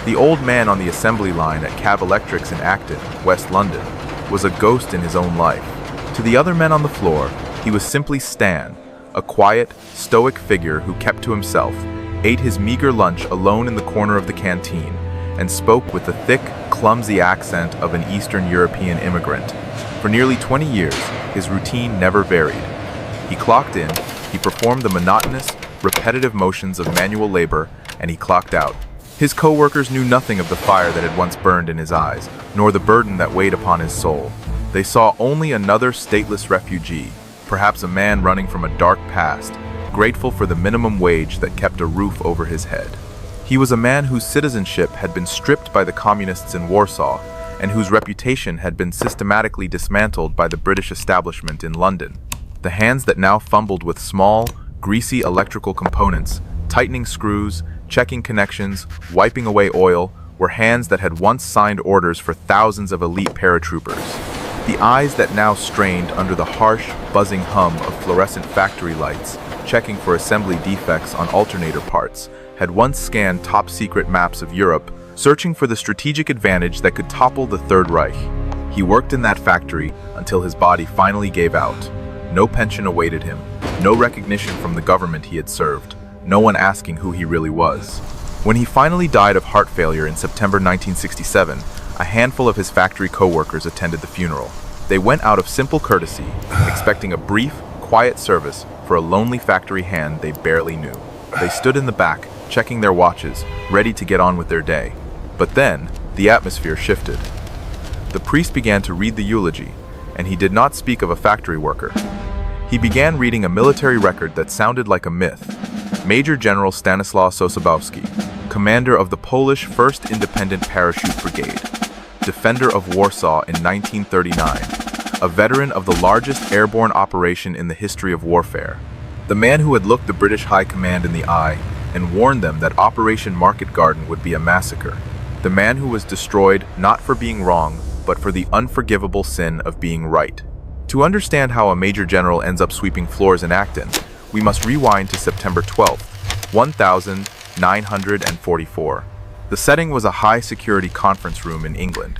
The old man on the assembly line at Cav Electrics in Acton, West London, was a ghost in his own life. To the other men on the floor, he was simply Stan, a quiet, stoic figure who kept to himself, ate his meager lunch alone in the corner of the canteen, and spoke with the thick, clumsy accent of an Eastern European immigrant. For nearly 20 years, his routine never varied. He clocked in, he performed the monotonous, repetitive motions of manual labor, and he clocked out. His co-workers knew nothing of the fire that had once burned in his eyes, nor the burden that weighed upon his soul. They saw only another stateless refugee, perhaps a man running from a dark past, grateful for the minimum wage that kept a roof over his head. He was a man whose citizenship had been stripped by the communists in Warsaw, and whose reputation had been systematically dismantled by the British establishment in London. The hands that now fumbled with small, greasy electrical components, tightening screws, checking connections, wiping away oil, were hands that had once signed orders for thousands of elite paratroopers. The eyes that now strained under the harsh, buzzing hum of fluorescent factory lights, checking for assembly defects on alternator parts, had once scanned top-secret maps of Europe, searching for the strategic advantage that could topple the Third Reich. He worked in that factory until his body finally gave out. No pension awaited him, no recognition from the government he had served, no one asking who he really was. When he finally died of heart failure in September 1967, a handful of his factory co-workers attended the funeral. They went out of simple courtesy, expecting a brief, quiet service for a lonely factory hand they barely knew. They stood in the back, checking their watches, ready to get on with their day. But then, the atmosphere shifted. The priest began to read the eulogy, and he did not speak of a factory worker. He began reading a military record that sounded like a myth. Major General Stanislaw Sosabowski, commander of the Polish 1st Independent Parachute Brigade, defender of Warsaw in 1939, a veteran of the largest airborne operation in the history of warfare. The man who had looked the British High Command in the eye and warned them that Operation Market Garden would be a massacre. The man who was destroyed not for being wrong, but for the unforgivable sin of being right. To understand how a major general ends up sweeping floors in Acton, we must rewind to September 12th, 1944. The setting was a high-security conference room in England,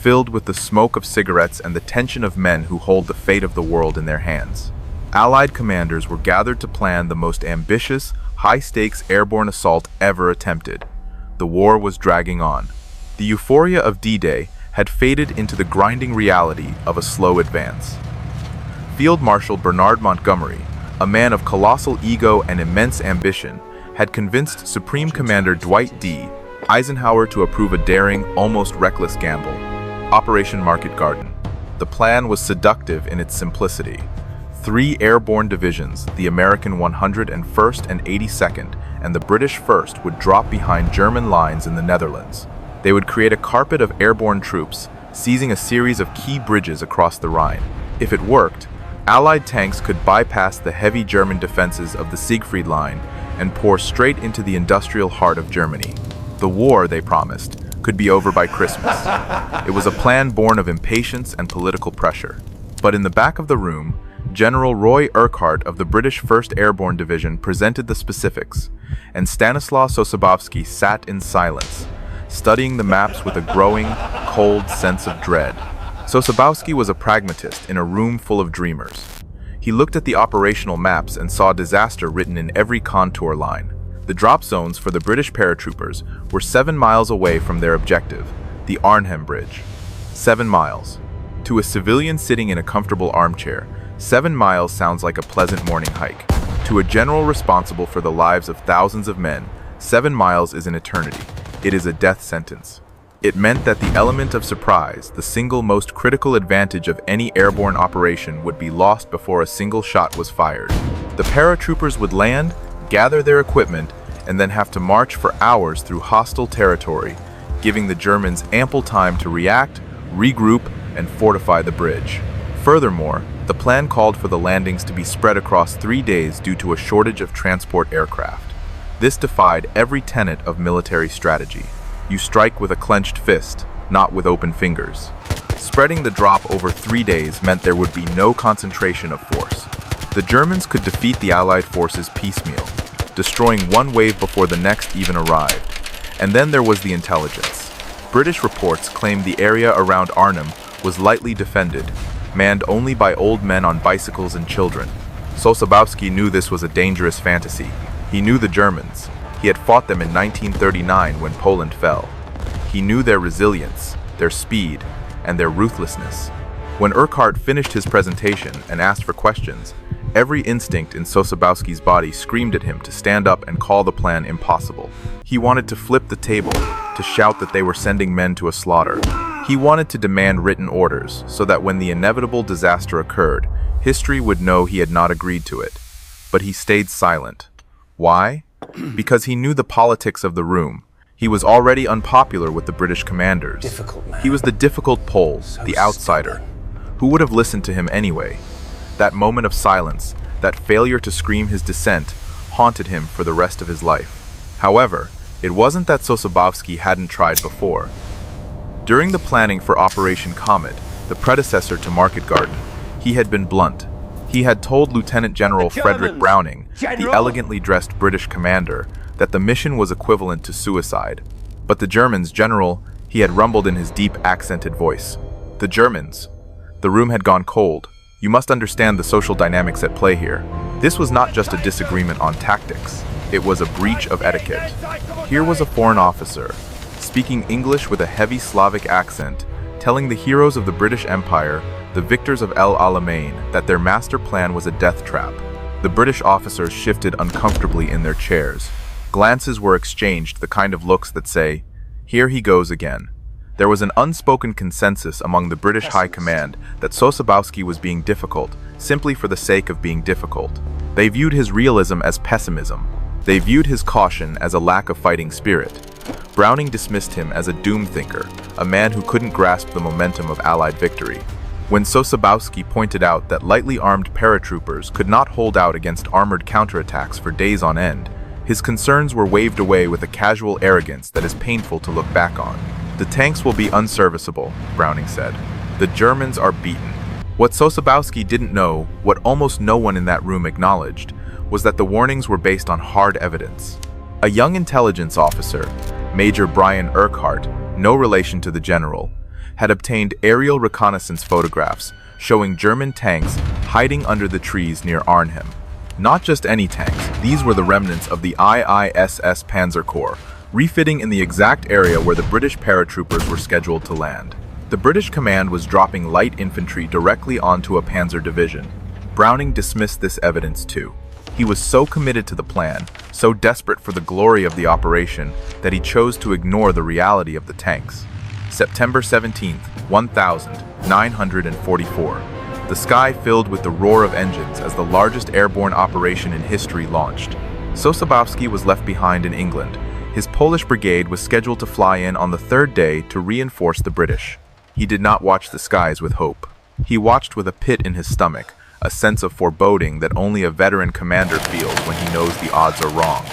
filled with the smoke of cigarettes and the tension of men who hold the fate of the world in their hands. Allied commanders were gathered to plan the most ambitious, high-stakes airborne assault ever attempted. The war was dragging on. The euphoria of D-Day had faded into the grinding reality of a slow advance. Field Marshal Bernard Montgomery, a man of colossal ego and immense ambition, had convinced Supreme Commander Dwight D. Eisenhower to approve a daring, almost reckless gamble: Operation Market Garden. The plan was seductive in its simplicity. 3 airborne divisions, the American 101st and 82nd, and the British 1st, would drop behind German lines in the Netherlands. They would create a carpet of airborne troops, seizing a series of key bridges across the Rhine. If it worked, Allied tanks could bypass the heavy German defenses of the Siegfried Line and pour straight into the industrial heart of Germany. The war, they promised, could be over by Christmas. It was a plan born of impatience and political pressure. But in the back of the room, General Roy Urquhart of the British 1st Airborne Division presented the specifics, and Stanislaw Sosabowski sat in silence, studying the maps with a growing, cold sense of dread. Sosabowski was a pragmatist in a room full of dreamers. He looked at the operational maps and saw disaster written in every contour line. The drop zones for the British paratroopers were 7 miles away from their objective, the Arnhem Bridge. 7 miles. To a civilian sitting in a comfortable armchair, 7 miles sounds like a pleasant morning hike. To a general responsible for the lives of thousands of men, 7 miles is an eternity. It is a death sentence. It meant that the element of surprise, the single most critical advantage of any airborne operation, would be lost before a single shot was fired. The paratroopers would land, gather their equipment, and then have to march for hours through hostile territory, giving the Germans ample time to react, regroup, and fortify the bridge. Furthermore, the plan called for the landings to be spread across 3 days due to a shortage of transport aircraft. This defied every tenet of military strategy. You strike with a clenched fist, not with open fingers. Spreading the drop over 3 days meant there would be no concentration of force. The Germans could defeat the Allied forces piecemeal, destroying one wave before the next even arrived. And then there was the intelligence. British reports claimed the area around Arnhem was lightly defended, manned only by old men on bicycles and children. Sosabowski knew this was a dangerous fantasy. He knew the Germans. He had fought them in 1939 when Poland fell. He knew their resilience, their speed, and their ruthlessness. When Urquhart finished his presentation and asked for questions, every instinct in Sosabowski's body screamed at him to stand up and call the plan impossible. He wanted to flip the table, to shout that they were sending men to a slaughter. He wanted to demand written orders so that when the inevitable disaster occurred, history would know he had not agreed to it. But he stayed silent. Why? Because he knew the politics of the room. He was already unpopular with the British commanders. Difficult man. He was the difficult Pole, the outsider. Who would have listened to him anyway? That moment of silence, that failure to scream his dissent, haunted him for the rest of his life. However, it wasn't that Sosabowski hadn't tried before. During the planning for Operation Comet, the predecessor to Market Garden, he had been blunt. He had told Lieutenant General Frederick Browning, the elegantly dressed British commander, that the mission was equivalent to suicide. But the Germans, General, he had rumbled in his deep, accented voice. The Germans. The room had gone cold. You must understand the social dynamics at play here. This was not just a disagreement on tactics. It was a breach of etiquette. Here was a foreign officer, speaking English with a heavy Slavic accent, telling the heroes of the British Empire, the victors of El Alamein, that their master plan was a death trap. The British officers shifted uncomfortably in their chairs. Glances were exchanged, the kind of looks that say, "Here he goes again." There was an unspoken consensus among the British High Command that Sosabowski was being difficult, simply for the sake of being difficult. They viewed his realism as pessimism. They viewed his caution as a lack of fighting spirit. Browning dismissed him as a doom thinker, a man who couldn't grasp the momentum of Allied victory. When Sosabowski pointed out that lightly armed paratroopers could not hold out against armored counterattacks for days on end, his concerns were waved away with a casual arrogance that is painful to look back on. The tanks will be unserviceable, Browning said. The Germans are beaten. What Sosabowski didn't know, what almost no one in that room acknowledged, was that the warnings were based on hard evidence. A young intelligence officer, Major Brian Urquhart, no relation to the general, had obtained aerial reconnaissance photographs showing German tanks hiding under the trees near Arnhem. Not just any tanks, these were the remnants of the IISS Panzer Corps, refitting in the exact area where the British paratroopers were scheduled to land. The British command was dropping light infantry directly onto a panzer division. Browning dismissed this evidence too. He was so committed to the plan, so desperate for the glory of the operation, that he chose to ignore the reality of the tanks. September 17th, 1944. The sky filled with the roar of engines as the largest airborne operation in history launched. Sosabowski was left behind in England. His Polish brigade was scheduled to fly in on the third day to reinforce the British. He did not watch the skies with hope. He watched with a pit in his stomach, a sense of foreboding that only a veteran commander feels when he knows the odds are wrong.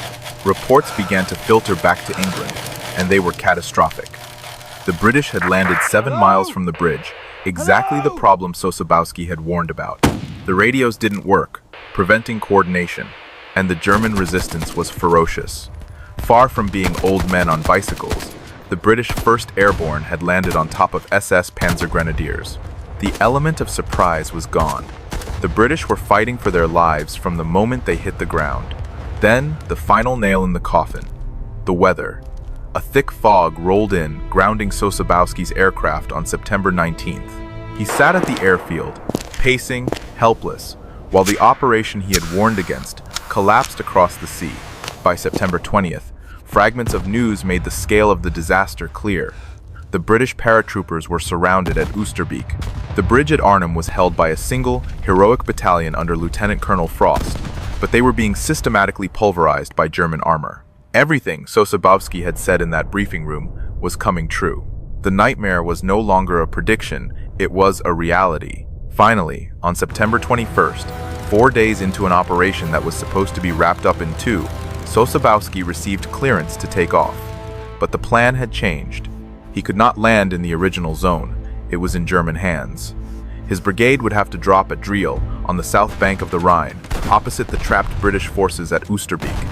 Reports began to filter back to England, and they were catastrophic. The British had landed 7 miles from the bridge, exactly the problem Sosabowski had warned about. The radios didn't work, preventing coordination, and the German resistance was ferocious. Far from being old men on bicycles, the British 1st Airborne had landed on top of SS Panzer Grenadiers. The element of surprise was gone. The British were fighting for their lives from the moment they hit the ground. Then, the final nail in the coffin. The weather. A thick fog rolled in, grounding Sosabowski's aircraft on September 19th. He sat at the airfield, pacing, helpless, while the operation he had warned against collapsed across the sea. By September 20th, fragments of news made the scale of the disaster clear. The British paratroopers were surrounded at Oosterbeek. The bridge at Arnhem was held by a single, heroic battalion under Lieutenant Colonel Frost, but they were being systematically pulverized by German armor. Everything Sosabowski had said in that briefing room was coming true. The nightmare was no longer a prediction, it was a reality. Finally, on September 21st, 4 days into an operation that was supposed to be wrapped up in 2, Sosabowski received clearance to take off. But the plan had changed. He could not land in the original zone. It was in German hands. His brigade would have to drop at Driel, on the south bank of the Rhine, opposite the trapped British forces at Oosterbeek.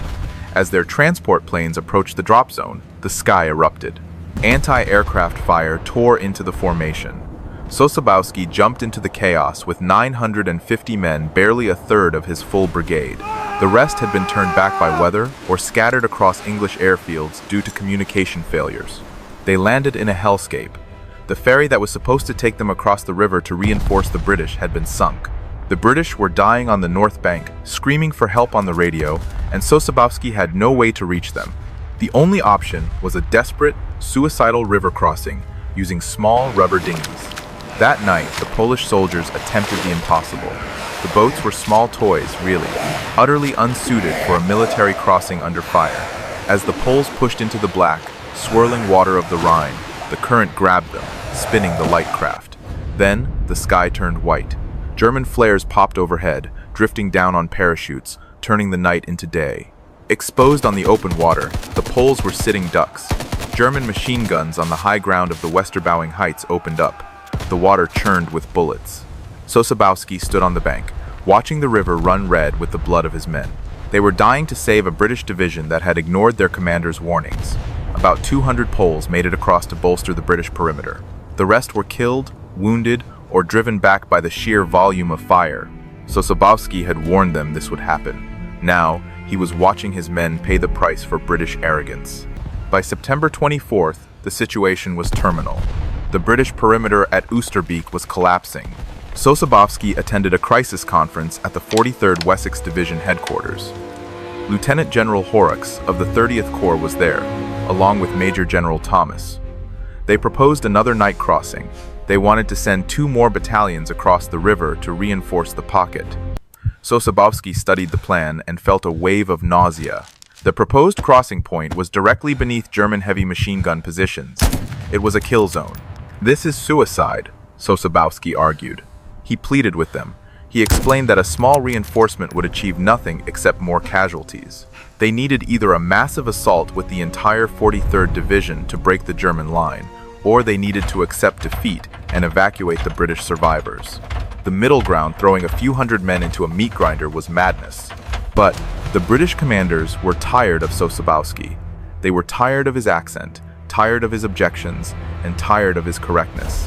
As their transport planes approached the drop zone, the sky erupted. Anti-aircraft fire tore into the formation. Sosabowski jumped into the chaos with 950 men, barely a third of his full brigade. The rest had been turned back by weather or scattered across English airfields due to communication failures. They landed in a hellscape. The ferry that was supposed to take them across the river to reinforce the British had been sunk. The British were dying on the north bank, screaming for help on the radio, and Sosabowski had no way to reach them. The only option was a desperate, suicidal river crossing using small rubber dinghies. That night, the Polish soldiers attempted the impossible. The boats were small toys, really, utterly unsuited for a military crossing under fire. As the Poles pushed into the black, swirling water of the Rhine, the current grabbed them, spinning the light craft. Then, the sky turned white. German flares popped overhead, drifting down on parachutes, turning the night into day. Exposed on the open water, the Poles were sitting ducks. German machine guns on the high ground of the Westerboing Heights opened up. The water churned with bullets. Sosabowski stood on the bank, watching the river run red with the blood of his men. They were dying to save a British division that had ignored their commander's warnings. About 200 Poles made it across to bolster the British perimeter. The rest were killed, wounded, or driven back by the sheer volume of fire. Sosabowski had warned them this would happen. Now, he was watching his men pay the price for British arrogance. By September 24th, the situation was terminal. The British perimeter at Oosterbeek was collapsing. Sosabowski attended a crisis conference at the 43rd Wessex Division headquarters. Lieutenant General Horrocks of the 30th Corps was there, along with Major General Thomas. They proposed another night crossing. They wanted to send 2 more battalions across the river to reinforce the pocket. Sosabowski studied the plan and felt a wave of nausea. The proposed crossing point was directly beneath German heavy machine gun positions. It was a kill zone. "This is suicide," Sosabowski argued. He pleaded with them. He explained that a small reinforcement would achieve nothing except more casualties. They needed either a massive assault with the entire 43rd Division to break the German line, or they needed to accept defeat and evacuate the British survivors. The middle ground, throwing a few hundred men into a meat grinder, was madness. But the British commanders were tired of Sosabowski. They were tired of his accent, tired of his objections, and tired of his correctness.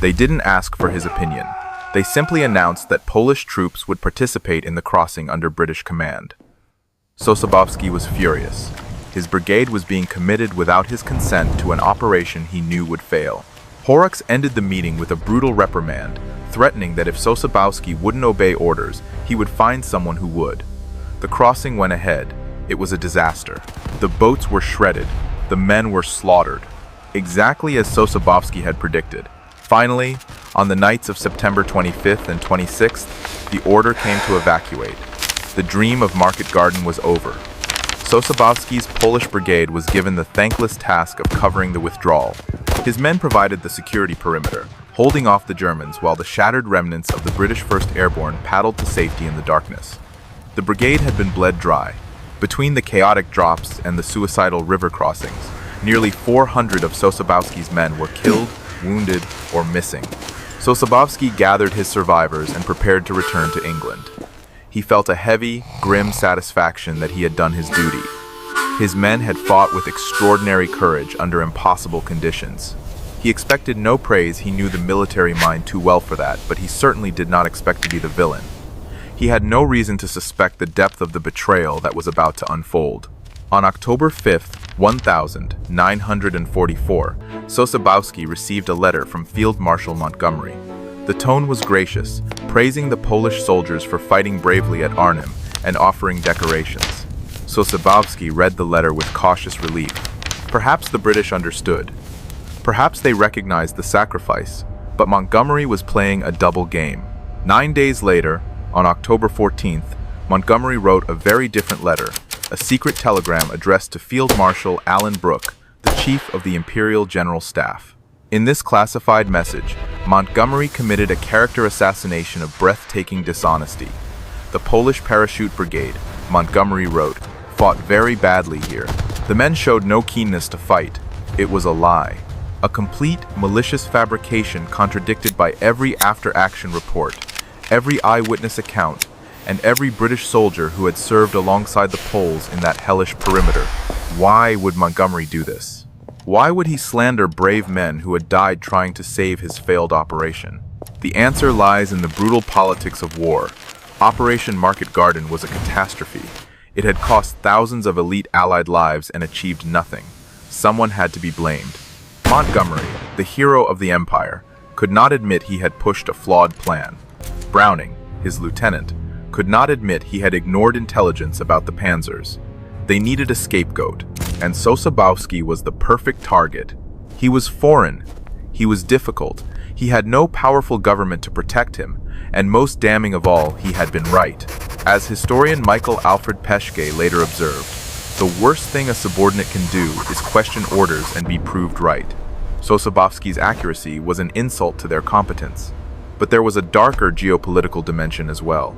They didn't ask for his opinion. They simply announced that Polish troops would participate in the crossing under British command. Sosabowski was furious. His brigade was being committed without his consent to an operation he knew would fail. Horrocks ended the meeting with a brutal reprimand, threatening that if Sosabowski wouldn't obey orders, he would find someone who would. The crossing went ahead. It was a disaster. The boats were shredded. The men were slaughtered. Exactly as Sosabowski had predicted. Finally, on the nights of September 25th and 26th, the order came to evacuate. The dream of Market Garden was over. Sosabowski's Polish brigade was given the thankless task of covering the withdrawal. His men provided the security perimeter, holding off the Germans while the shattered remnants of the British 1st Airborne paddled to safety in the darkness. The brigade had been bled dry. Between the chaotic drops and the suicidal river crossings, nearly 400 of Sosabowski's men were killed, wounded, or missing. Sosabowski gathered his survivors and prepared to return to England. He felt a heavy, grim satisfaction that he had done his duty. His men had fought with extraordinary courage under impossible conditions. He expected no praise. He knew the military mind too well for that, but he certainly did not expect to be the villain. He had no reason to suspect the depth of the betrayal that was about to unfold. On October 5th, 1944, Sosabowski received a letter from Field Marshal Montgomery. The tone was gracious, praising the Polish soldiers for fighting bravely at Arnhem and offering decorations. Sosabowski read the letter with cautious relief. Perhaps the British understood. Perhaps they recognized the sacrifice, but Montgomery was playing a double game. 9 days later, on October 14th, Montgomery wrote a very different letter, a secret telegram addressed to Field Marshal Alan Brooke, the chief of the Imperial General Staff. In this classified message, Montgomery committed a character assassination of breathtaking dishonesty. The Polish Parachute Brigade, Montgomery wrote, fought very badly here. The men showed no keenness to fight. It was a lie. A complete, malicious fabrication contradicted by every after-action report, every eyewitness account, and every British soldier who had served alongside the Poles in that hellish perimeter. Why would Montgomery do this? Why would he slander brave men who had died trying to save his failed operation? The answer lies in the brutal politics of war. Operation Market Garden was a catastrophe. It had cost thousands of elite Allied lives and achieved nothing. Someone had to be blamed. Montgomery, the hero of the Empire, could not admit he had pushed a flawed plan. Browning, his lieutenant, could not admit he had ignored intelligence about the panzers. They needed a scapegoat, and Sosabowski was the perfect target. He was foreign. He was difficult. He had no powerful government to protect him, and most damning of all, he had been right. As historian Michael Alfred Peschke later observed, the worst thing a subordinate can do is question orders and be proved right. Sosabowski's accuracy was an insult to their competence. But there was a darker geopolitical dimension as well.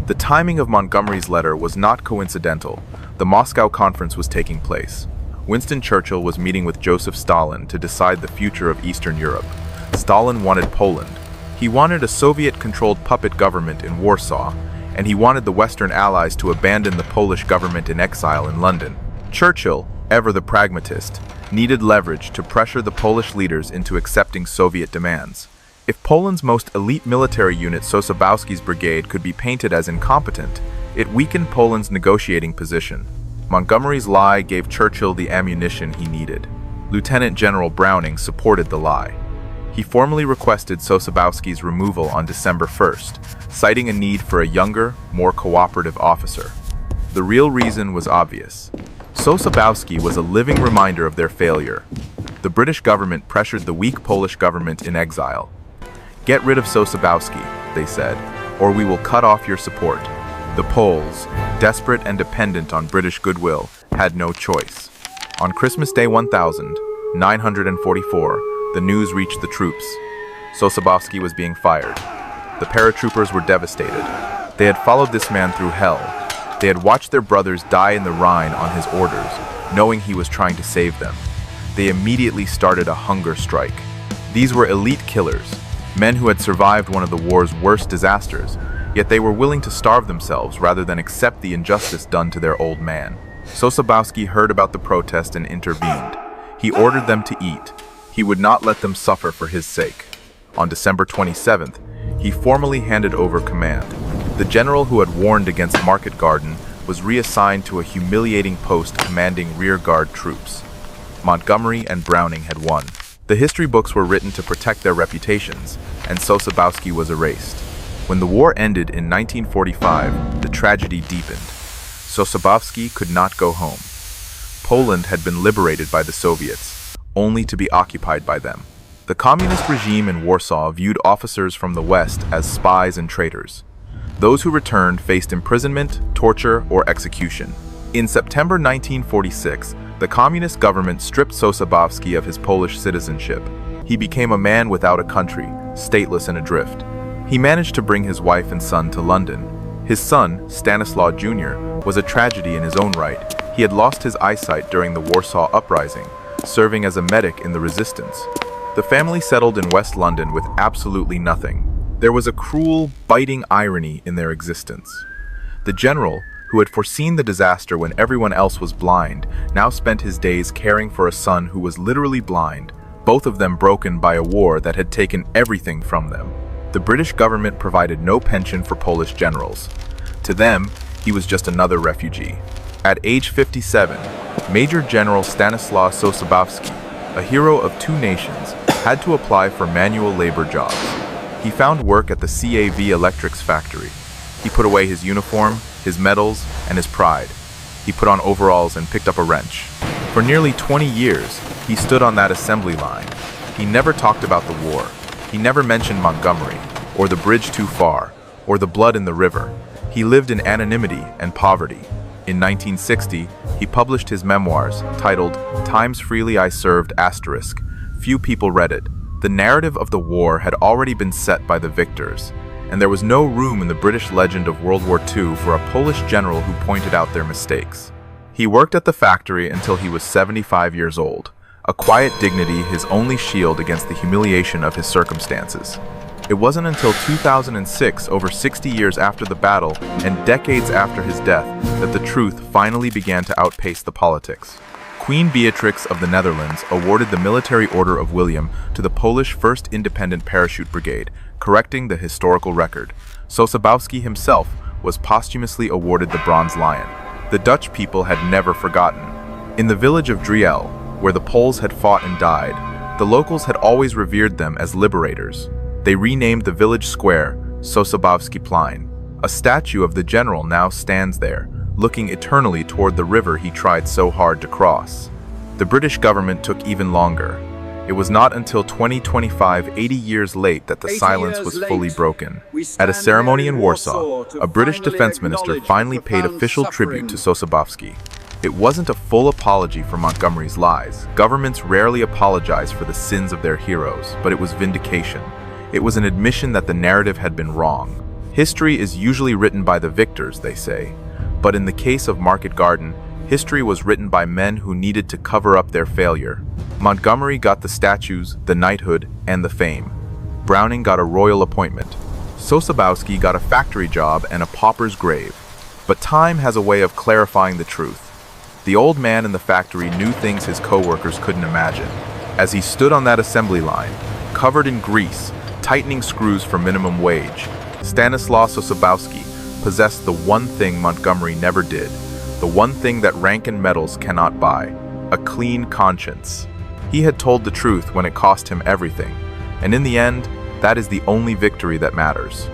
The timing of Montgomery's letter was not coincidental. The Moscow Conference was taking place. Winston Churchill was meeting with Joseph Stalin to decide the future of Eastern Europe. Stalin wanted Poland. He wanted a Soviet-controlled puppet government in Warsaw, and he wanted the Western Allies to abandon the Polish government in exile in London. Churchill, ever the pragmatist, needed leverage to pressure the Polish leaders into accepting Soviet demands. If Poland's most elite military unit, Sosabowski's brigade, could be painted as incompetent, it weakened Poland's negotiating position. Montgomery's lie gave Churchill the ammunition he needed. Lieutenant General Browning supported the lie. He formally requested Sosabowski's removal on December 1st, citing a need for a younger, more cooperative officer. The real reason was obvious. Sosabowski was a living reminder of their failure. The British government pressured the weak Polish government in exile. "Get rid of Sosabowski," they said, "or we will cut off your support." The Poles, desperate and dependent on British goodwill, had no choice. On Christmas Day 1944, the news reached the troops. Sosabowski was being fired. The paratroopers were devastated. They had followed this man through hell. They had watched their brothers die in the Rhine on his orders, knowing he was trying to save them. They immediately started a hunger strike. These were elite killers, men who had survived one of the war's worst disasters, yet they were willing to starve themselves rather than accept the injustice done to their old man. Sosabowski heard about the protest and intervened. He ordered them to eat. He would not let them suffer for his sake. On December 27th, he formally handed over command. The general who had warned against Market Garden was reassigned to a humiliating post commanding rearguard troops. Montgomery and Browning had won. The history books were written to protect their reputations, and Sosabowski was erased. When the war ended in 1945, the tragedy deepened. Sosabowski could not go home. Poland had been liberated by the Soviets, only to be occupied by them. The communist regime in Warsaw viewed officers from the West as spies and traitors. Those who returned faced imprisonment, torture, or execution. In September 1946, the communist government stripped Sosabowski of his Polish citizenship. He became a man without a country, stateless and adrift. He managed to bring his wife and son to London. His son, Stanislaw Jr., was a tragedy in his own right. He had lost his eyesight during the Warsaw Uprising, serving as a medic in the resistance. The family settled in West London with absolutely nothing. There was a cruel, biting irony in their existence. The general, who had foreseen the disaster when everyone else was blind, now spent his days caring for a son who was literally blind, both of them broken by a war that had taken everything from them. The British government provided no pension for Polish generals. To them, he was just another refugee. At age 57, Major General Stanislaw Sosabowski, a hero of two nations, had to apply for manual labor jobs. He found work at the CAV Electrics factory. He put away his uniform, his medals, and his pride. He put on overalls and picked up a wrench. For nearly 20 years, he stood on that assembly line. He never talked about the war. He never mentioned Montgomery, or the bridge too far, or the blood in the river. He lived in anonymity and poverty. In 1960, he published his memoirs, titled Times Freely I Served*. Few people read it. The narrative of the war had already been set by the victors, and there was no room in the British legend of World War II for a Polish general who pointed out their mistakes. He worked at the factory until he was 75 years old, a quiet dignity his only shield against the humiliation of his circumstances. It wasn't until 2006, over 60 years after the battle and decades after his death, that the truth finally began to outpace the politics. Queen Beatrix of the Netherlands awarded the Military Order of William to the Polish 1st Independent Parachute Brigade, correcting the historical record. Sosabowski himself was posthumously awarded the Bronze Lion. The Dutch people had never forgotten. In the village of Driel, where the Poles had fought and died, the locals had always revered them as liberators. They renamed the village square Sosabowski Plein. A statue of the general now stands there, looking eternally toward the river he tried so hard to cross. The British government took even longer. It was not until 2025, 80 years late, that the silence was fully broken. At a ceremony in Warsaw, a British defense minister finally paid official tribute to Sosabowski. It wasn't a full apology for Montgomery's lies. Governments rarely apologize for the sins of their heroes, but it was vindication. It was an admission that the narrative had been wrong. History is usually written by the victors, they say. But in the case of Market Garden, history was written by men who needed to cover up their failure. Montgomery got the statues, the knighthood, and the fame. Browning got a royal appointment. Sosabowski got a factory job and a pauper's grave. But time has a way of clarifying the truth. The old man in the factory knew things his co-workers couldn't imagine. As he stood on that assembly line, covered in grease, tightening screws for minimum wage, Stanislaw Sosabowski possessed the one thing Montgomery never did, the one thing that rank and medals cannot buy: a clean conscience. He had told the truth when it cost him everything, and in the end, that is the only victory that matters.